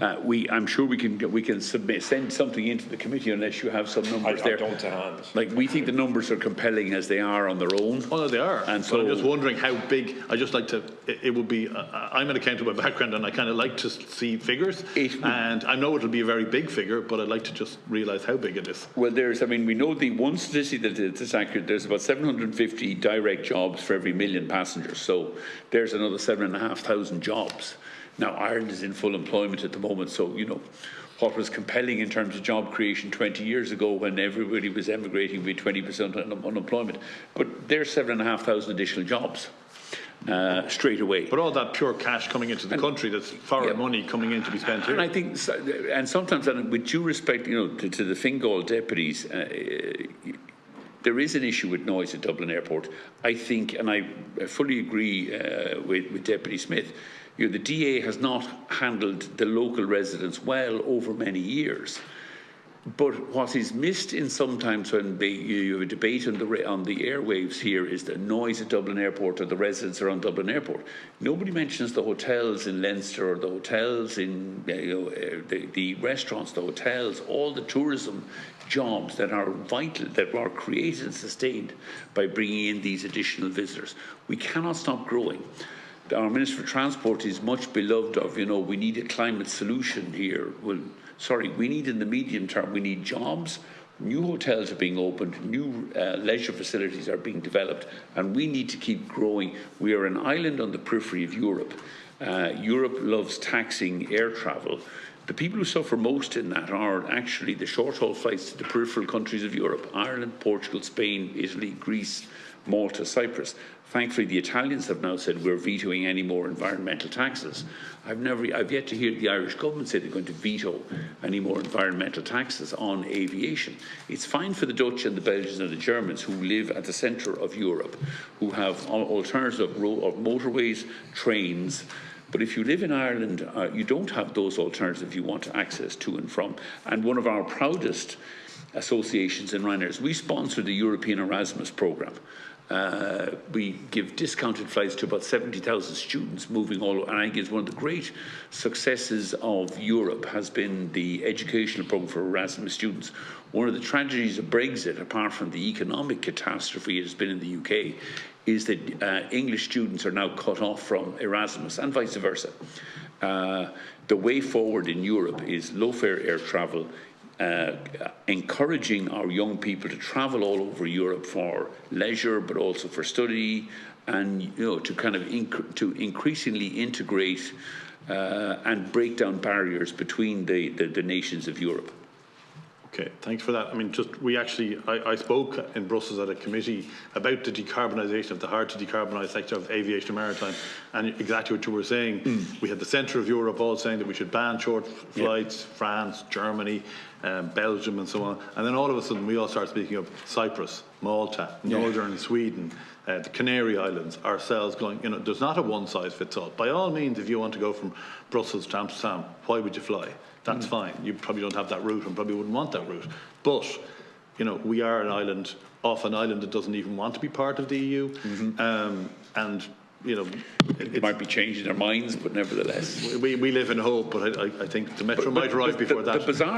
I'm sure we can send something into the committee unless you have some numbers there. I don't to hand. Like, we think the numbers are compelling as they are on their own. Oh, no, they are. And so I'm just wondering how big. I just like to. It would be. I'm an accountant by background, and I kind of like to see figures. And I know it'll be a very big figure, but I'd like to just realise how big it is. Well, we know the one statistic that is accurate. There's about 750 direct jobs for every million passengers. So there's another 7,500 jobs. Now, Ireland is in full employment at the moment, so, you know, what was compelling in terms of job creation 20 years ago when everybody was emigrating with 20% unemployment. But there's 7,500 additional jobs straight away. But all that pure cash coming into the country, that's foreign money coming in to be spent here. And I think, and sometimes, and with due respect, you know, to the Fingal deputies, there is an issue with noise at Dublin Airport. I think, and I fully agree with Deputy Smith, you know, the DA has not handled the local residents well over many years. But what is missed in sometimes when you have a debate on the airwaves here is the noise at Dublin Airport or the residents around Dublin Airport. Nobody mentions the hotels in Leinster or the hotels in the restaurants, the hotels, all the tourism jobs that are vital, that are created and sustained by bringing in these additional visitors. We cannot stop growing. Our Minister for Transport is much beloved of, you know, we need a climate solution here. Well, sorry, we need in the medium term, we need jobs, new hotels are being opened, new leisure facilities are being developed, and we need to keep growing. We are an island on the periphery of Europe. Europe loves taxing air travel. The people who suffer most in that are actually the short-haul flights to the peripheral countries of Europe: Ireland, Portugal, Spain, Italy, Greece, Malta, Cyprus. Thankfully, the Italians have now said we're vetoing any more environmental taxes. I've yet to hear the Irish government say they're going to veto any more environmental taxes on aviation. It's fine for the Dutch and the Belgians and the Germans who live at the centre of Europe, who have alternative of motorways, trains. But if you live in Ireland, you don't have those alternatives you want access to and from. And one of our proudest associations in Ryanair, we sponsor the European Erasmus programme. We give discounted flights to about 70,000 students moving all over. And I think it's one of the great successes of Europe has been the educational programme for Erasmus students. One of the tragedies of Brexit, apart from the economic catastrophe it has been in the UK, is that English students are now cut off from Erasmus and vice versa. The way forward in Europe is low-fare air travel, encouraging our young people to travel all over Europe for leisure, but also for study, and, you know, to kind of increasingly integrate and break down barriers between the nations of Europe. Okay, thanks for that. I mean, I spoke in Brussels at a committee about the decarbonisation of the hard to decarbonise sector of aviation and maritime, and exactly what you were saying. We had the centre of Europe all saying that we should ban short flights, France, Germany, Belgium and so on, and then all of a sudden we all start speaking of Cyprus, Malta, northern Sweden, the Canary Islands, ourselves going, you know, there's not a one-size-fits-all. By all means, if you want to go from Brussels to Amsterdam, why would you fly? That's fine. You probably don't have that route and probably wouldn't want that route. But, you know, we are an island, off an island that doesn't even want to be part of the EU. And, you know, it might be changing their minds, but nevertheless. We live in hope, but I think the Metro might arrive before that. The bizarre